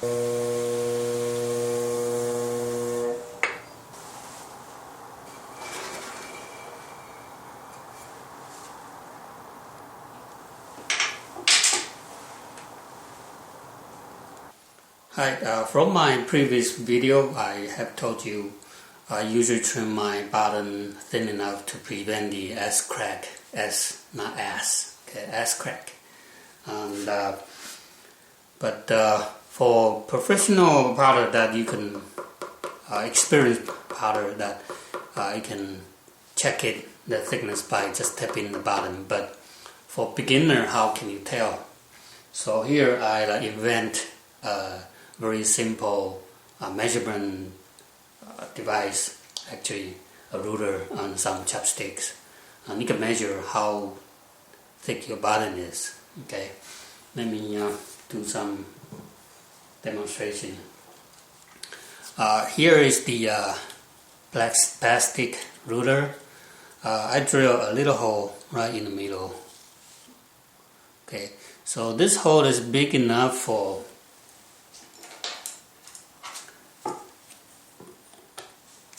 Hi, from my previous video I have told you I usually trim my bottom thin enough to prevent the S crack, S not ass, okay, S crack. And for professional powder that you can experienced powder that you can check it the thickness by just tapping the bottom. But for beginner, how can you tell? So here I invent a very simple measurement device, actually a ruler and some chopsticks, and you can measure how thick your bottom is. Okay, let me do some demonstration. Here is the plastic ruler. I drill a little hole right in the middle. Okay, so this hole is big enough for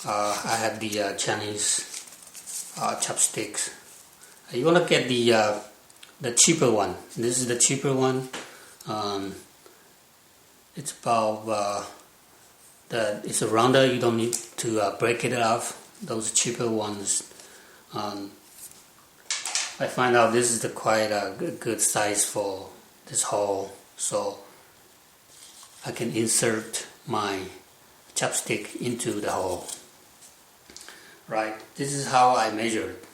I have the Chinese chopsticks. You want to get the cheaper one. This is the cheaper one. It's about it's a rounder. You don't need to break it off. Those cheaper ones. I find out this is quite a good size for this hole, so I can insert my chopstick into the hole. Right, this is how I measure it.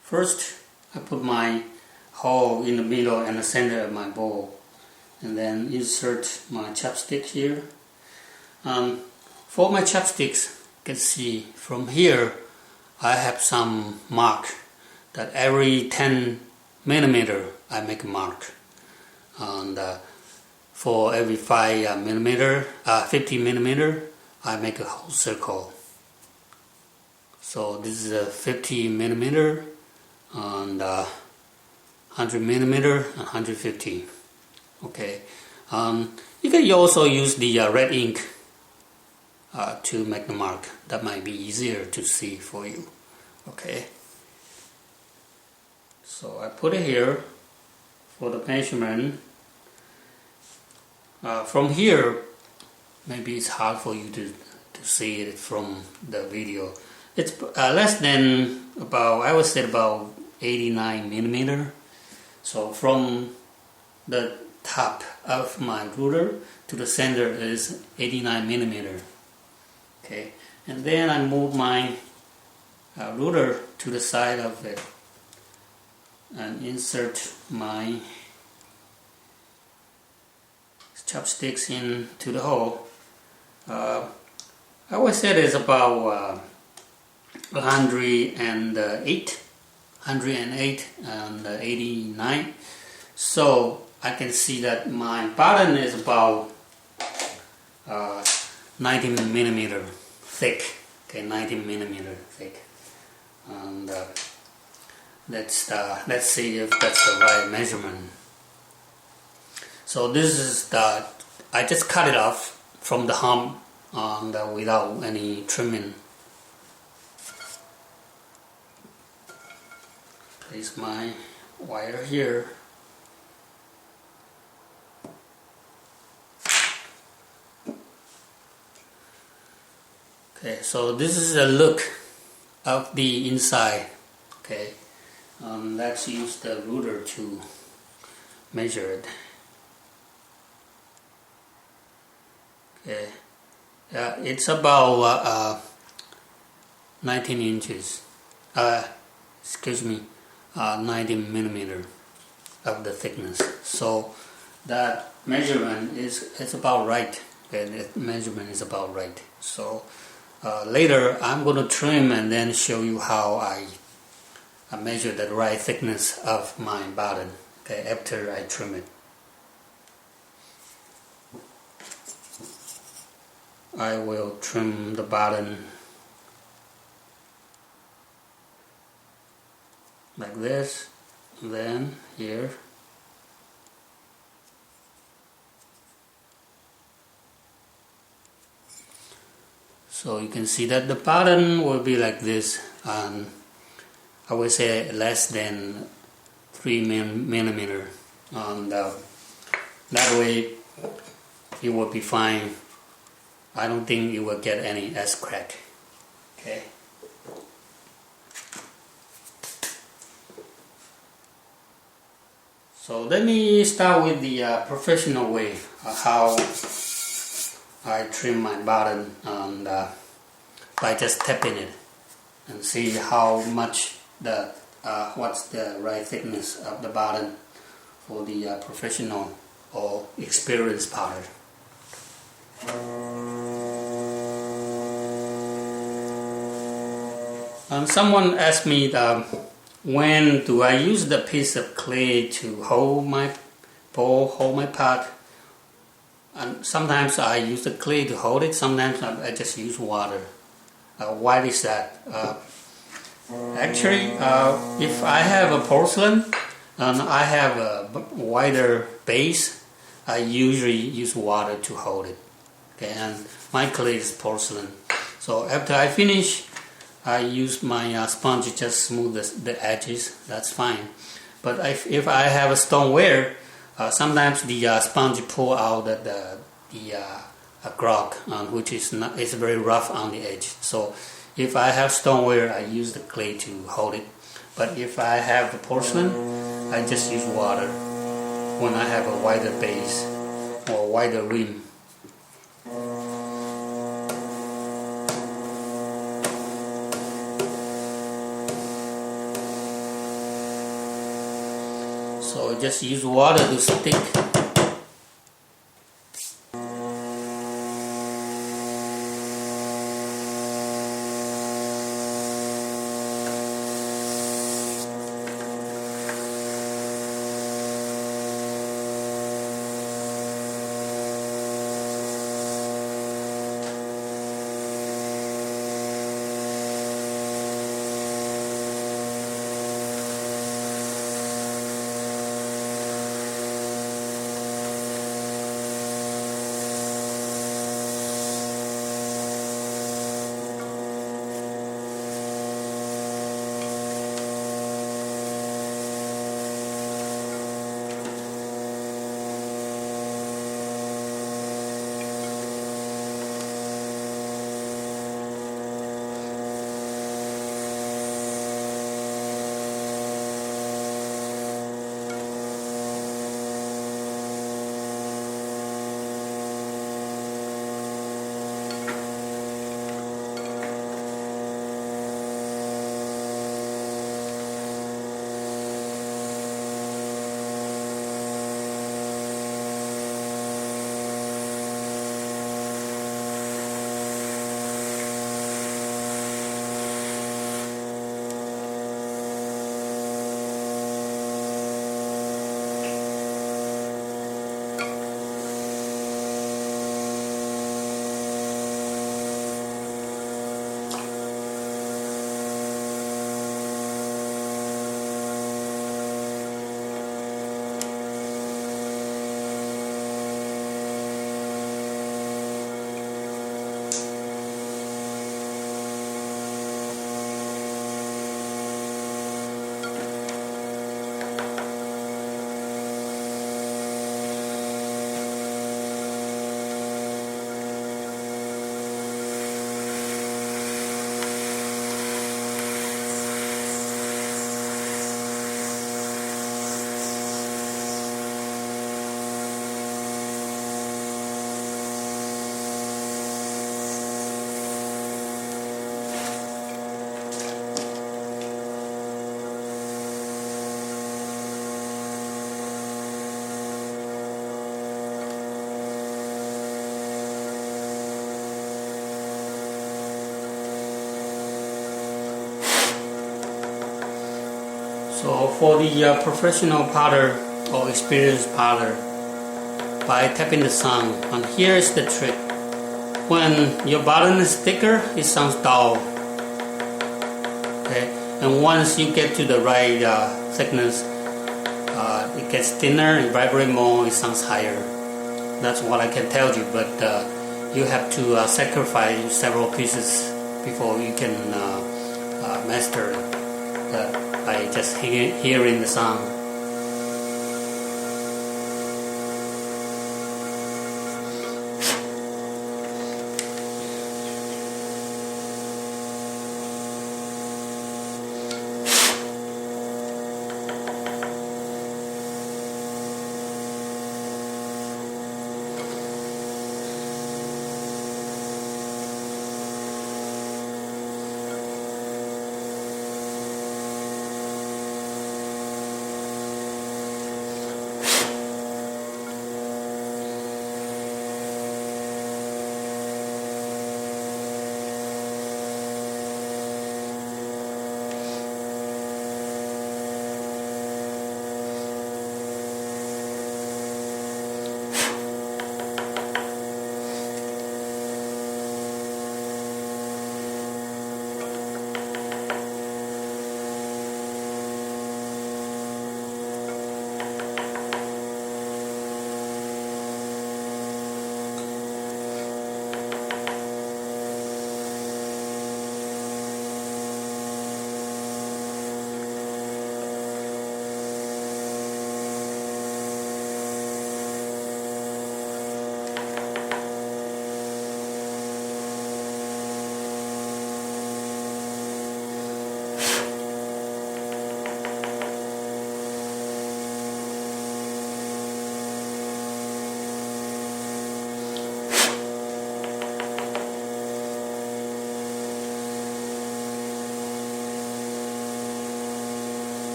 First, I put my hole in the middle and the center of my bowl, and then insert my chopstick here. For my chopsticks, you can see from here I have some mark that every 10 millimeter I make a mark, and for every 5 millimeter, 50 millimeter I make a whole circle. So this is a 50 millimeter and 100 millimeter and 150. Okay, you can also use the red ink to make the mark. That might be easier to see for you. Okay, so I put it here for the measurement. From here, maybe it's hard for you to see it from the video. It's less than about, I would say about 89 millimeter. So from the top of my ruler to the center is 89 millimeter. Okay, and then I move my ruler to the side of it and insert my chopsticks into the hole. I always said it's about 108 and 89. So I can see that my bottom is about 19 millimeter thick. Okay, 19 millimeter thick. And let's see if that's the right measurement. So this is I just cut it off from the hump without any trimming. Place my wire here. Okay, so this is a look of the inside. Okay, let's use the ruler to measure it. Okay, it's about 19 inches. Excuse me, 19 millimeter of the thickness. So that measurement is about right. Okay, that measurement is about right. So later I'm going to trim and then show you how I measure the right thickness of my bottom. Okay, after I trim it. I will trim the bottom like this, and then here, So you can see that the bottom will be like this, I would say less than 3 millimeter, and that way it will be fine. I don't think you will get any S crack. Okay. So let me start with the professional way how I trim my bottom, and by just tapping it and see how much what's the right thickness of the bottom for the professional or experienced potter. And someone asked me when do I use the piece of clay to hold my bowl, hold my pot. And sometimes I use the clay to hold it, sometimes I just use water. Why is that? Actually, if I have a porcelain and I have a wider base, I usually use water to hold it. Okay, and my clay is porcelain. So after I finish, I use my sponge to just smooth the edges. That's fine. But if I have a stoneware, sometimes the sponge pull out the grog, which is very rough on the edge. So if I have stoneware, I use the clay to hold it. But if I have the porcelain, I just use water when I have a wider base or wider rim. So just use water to stick. So for the professional potter or experienced potter, by tapping the sound, and here is the trick. When your bottom is thicker, it sounds dull. Okay, and once you get to the right thickness, it gets thinner, it vibrates more, it sounds higher. That's what I can tell you. But you have to sacrifice several pieces before you can master it by just hearing the sound.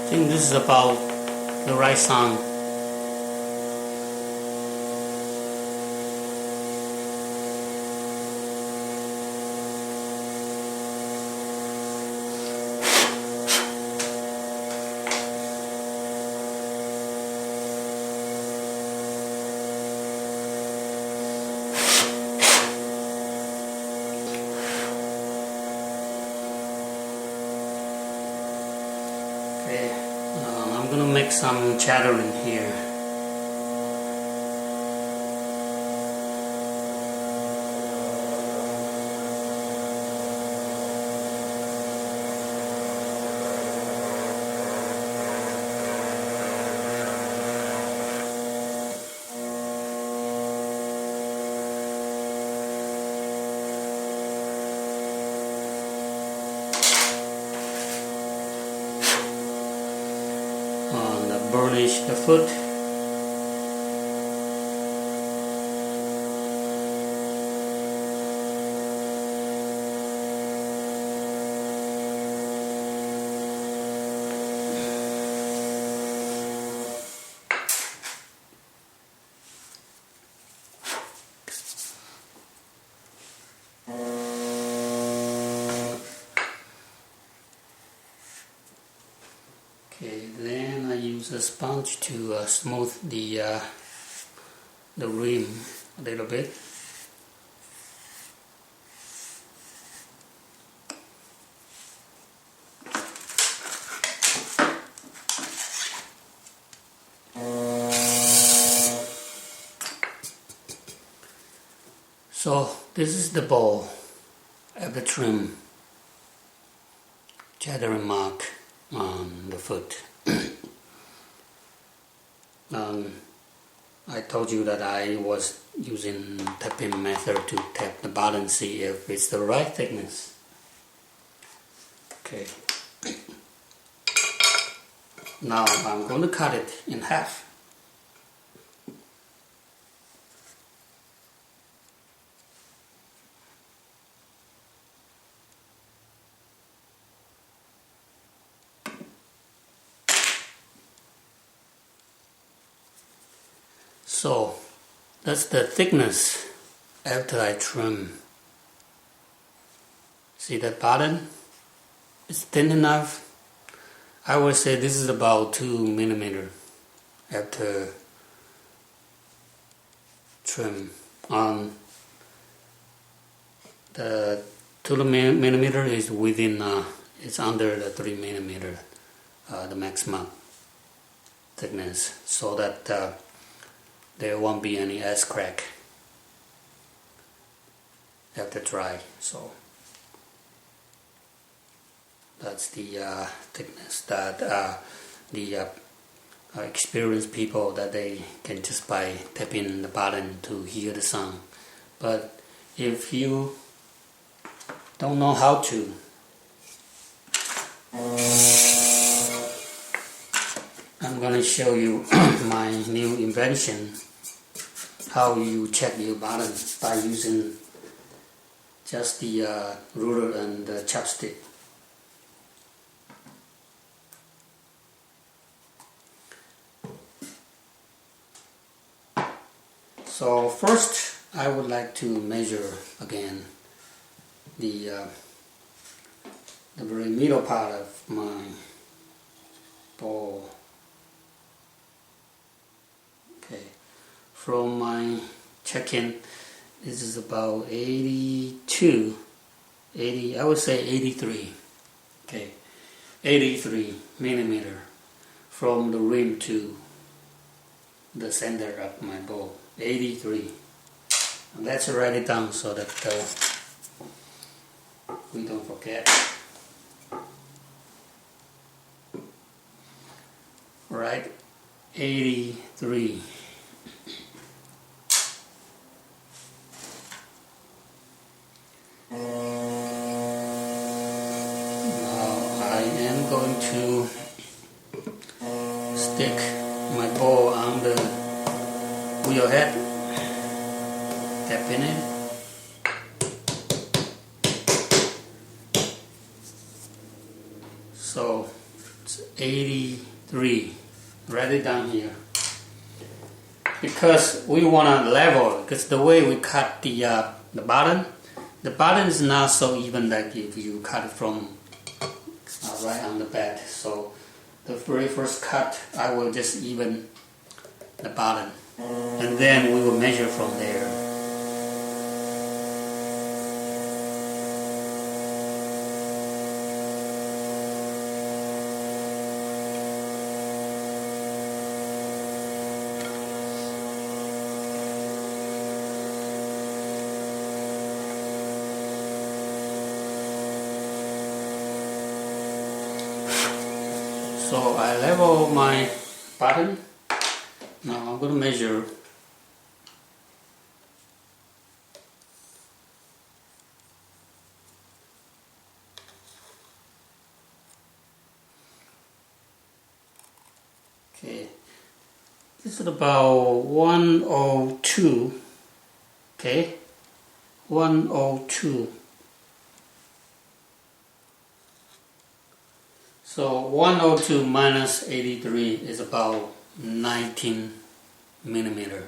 I think this is about the right sound. Okay, I'm gonna make some chattering here. Burnish the foot. Okay, then I use a sponge to smooth the rim a little bit. So this is the bowl of the trim chattering mark on the foot. I told you that I was using tapping method to tap the bottom, see if it's the right thickness. Okay. Now I'm going to cut it in half. So that's the thickness after I trim. See that bottom? It's thin enough. I would say this is about 2 millimeter after trim. The 2 millimeter is within, it's under the 3 millimeter, the maximum thickness, so that there won't be any ash crack after dry. So that's the thickness that the experienced people that they can just by tapping the bottom to hear the sound. But if you don't know how to, I'm gonna show you my new invention, how you check your bottom by using just the ruler and the chopstick. So first I would like to measure again the very middle part of my bowl. Okay, from my check-in, this is about 82, 80, I would say 83. Okay, 83 millimeter from the rim to the center of my bowl. 83. And let's write it down so that we don't forget. Right, 83. Now I am going to stick my bowl on the wheel head, tap in it. So it's 83. Write it down here. Because we want to level, because the way we cut the bottom is not so even like if you cut it from right on the bed. So the very first cut, I will just even the bottom, and then we will measure from there. So I level my bottom. Now I'm going to measure. Okay, this is about 102. Okay, 102. So 102 minus 83 is about 19 millimeter.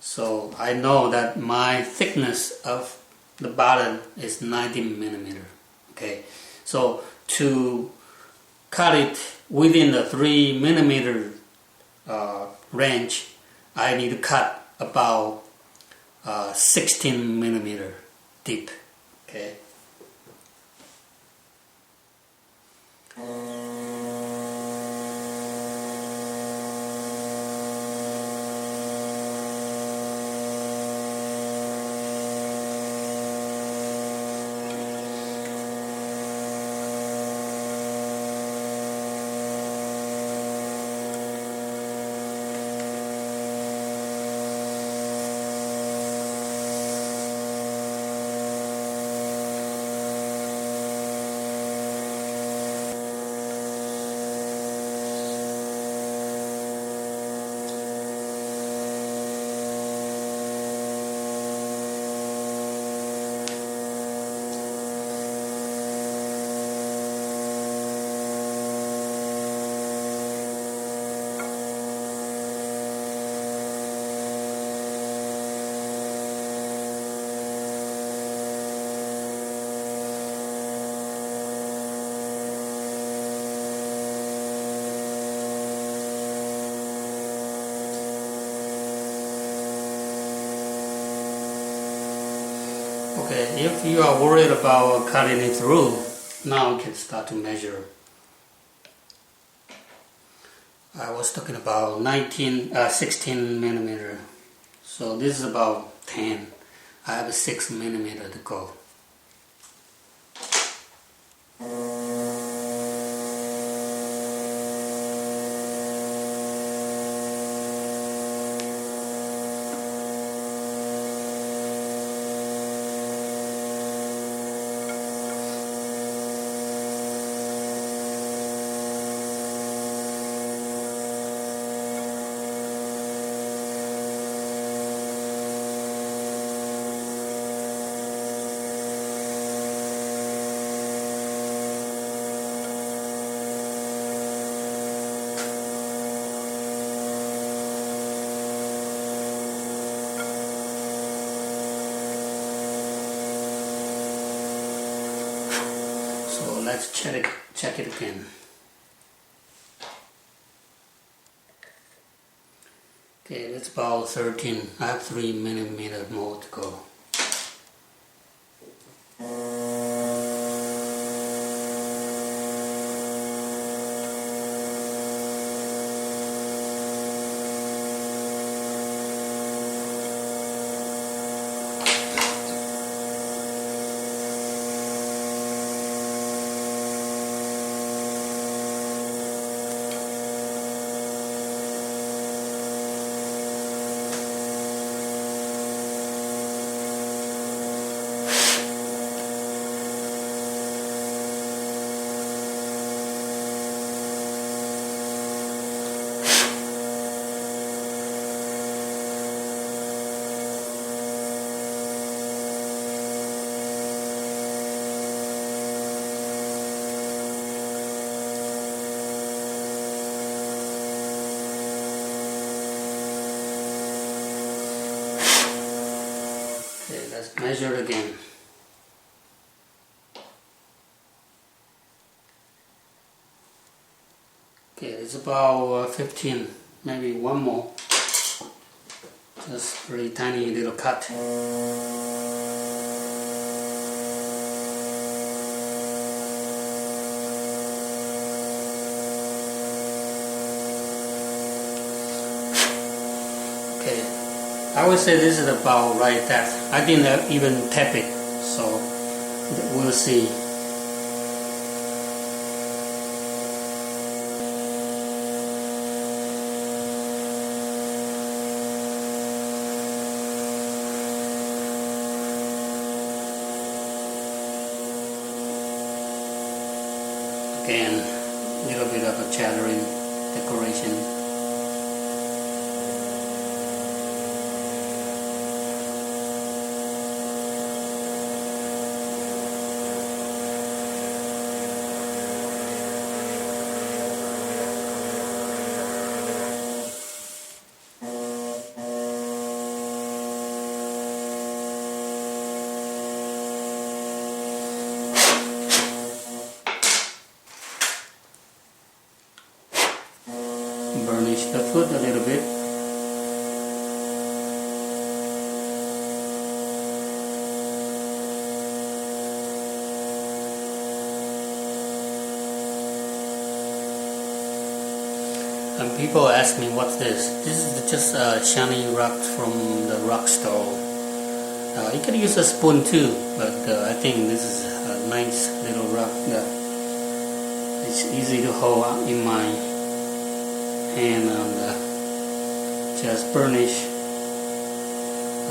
So I know that my thickness of the bottom is 19 millimeter. Okay, so to cut it within the 3 millimeter range, I need to cut about 16 millimeter deep. Okay. Okay, if you are worried about cutting it through, now we can start to measure. I was talking about 16 millimeter. So this is about 10. I have a 6 millimeter to go. So let's check it again. Okay, that's about 13. I have 3 millimeter more to go. Okay, let's measure again. Okay, it's about 15, maybe one more. Just very tiny little cut. Okay, I would say this is about right depth. I didn't even tap it, so we'll see. Again, a little bit of a chattering decoration. Burnish the foot a little bit. And people ask me, what's this? This is just a shiny rock from the rock store. You can use a spoon too, but I think this is a nice little rock that it's easy to hold in my hand and just burnish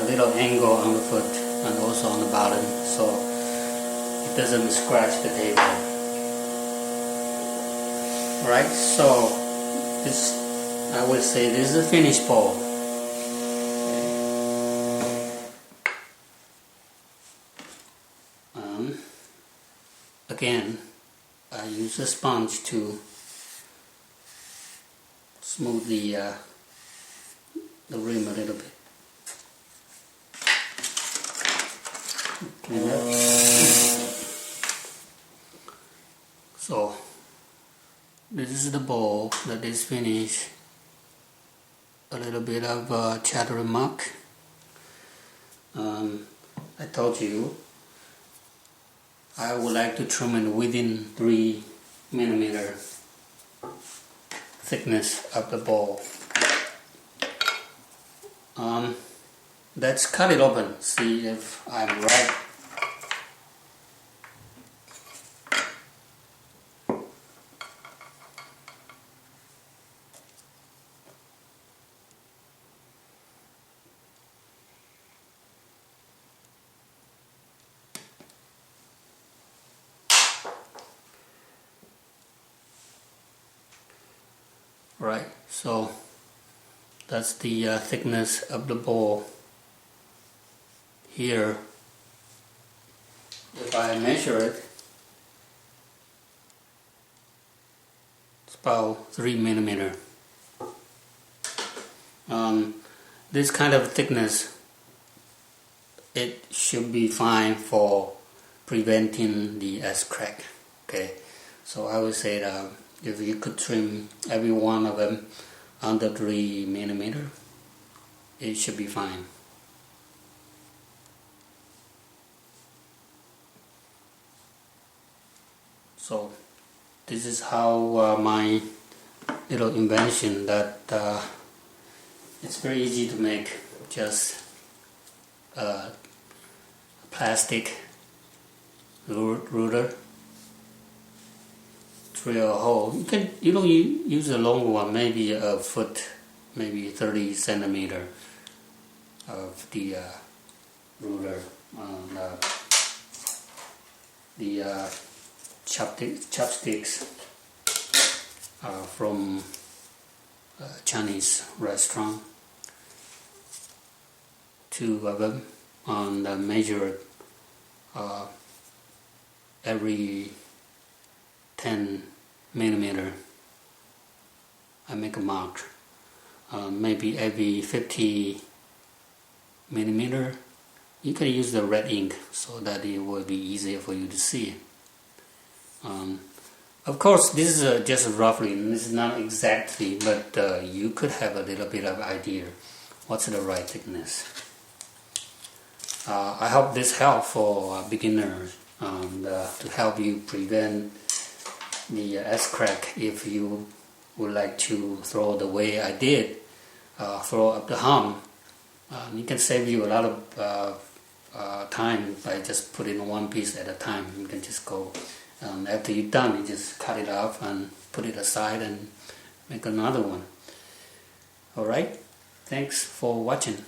a little angle on the foot and also on the bottom so it doesn't scratch the table. Alright, so this, I would say this is a finished bowl. Again, I use a sponge to smooth the rim a little bit. So this is the bowl that is finished. A little bit of chatter muck. I told you I would like to trim it within 3 mm thickness of the ball. Let's cut it open, see if I'm right. Right, so that's the thickness of the ball. Here, if I measure it, it's about 3 mm. This kind of thickness, it should be fine for preventing the S crack. Okay, so I would say that if you could trim every one of them under 3 mm, it should be fine. So this is how my little invention that it's very easy to make. Just a plastic ruler, drill a hole. You don't use a long one, maybe a foot, maybe 30 centimeter of the ruler. The chopsticks from a Chinese restaurant. 2 of them, and measure every 10 mm. I make a mark. Maybe every 50 mm. You can use the red ink so that it will be easier for you to see. Of course, this is just roughly, and this is not exactly, but you could have a little bit of idea what's the right thickness. I hope this helps for beginners to help you prevent the S-crack if you would like to throw the way I did, throw up the hump. It can save you a lot of time by just putting one piece at a time. You can just go, after you're done, you just cut it off and put it aside and make another one. Alright, thanks for watching.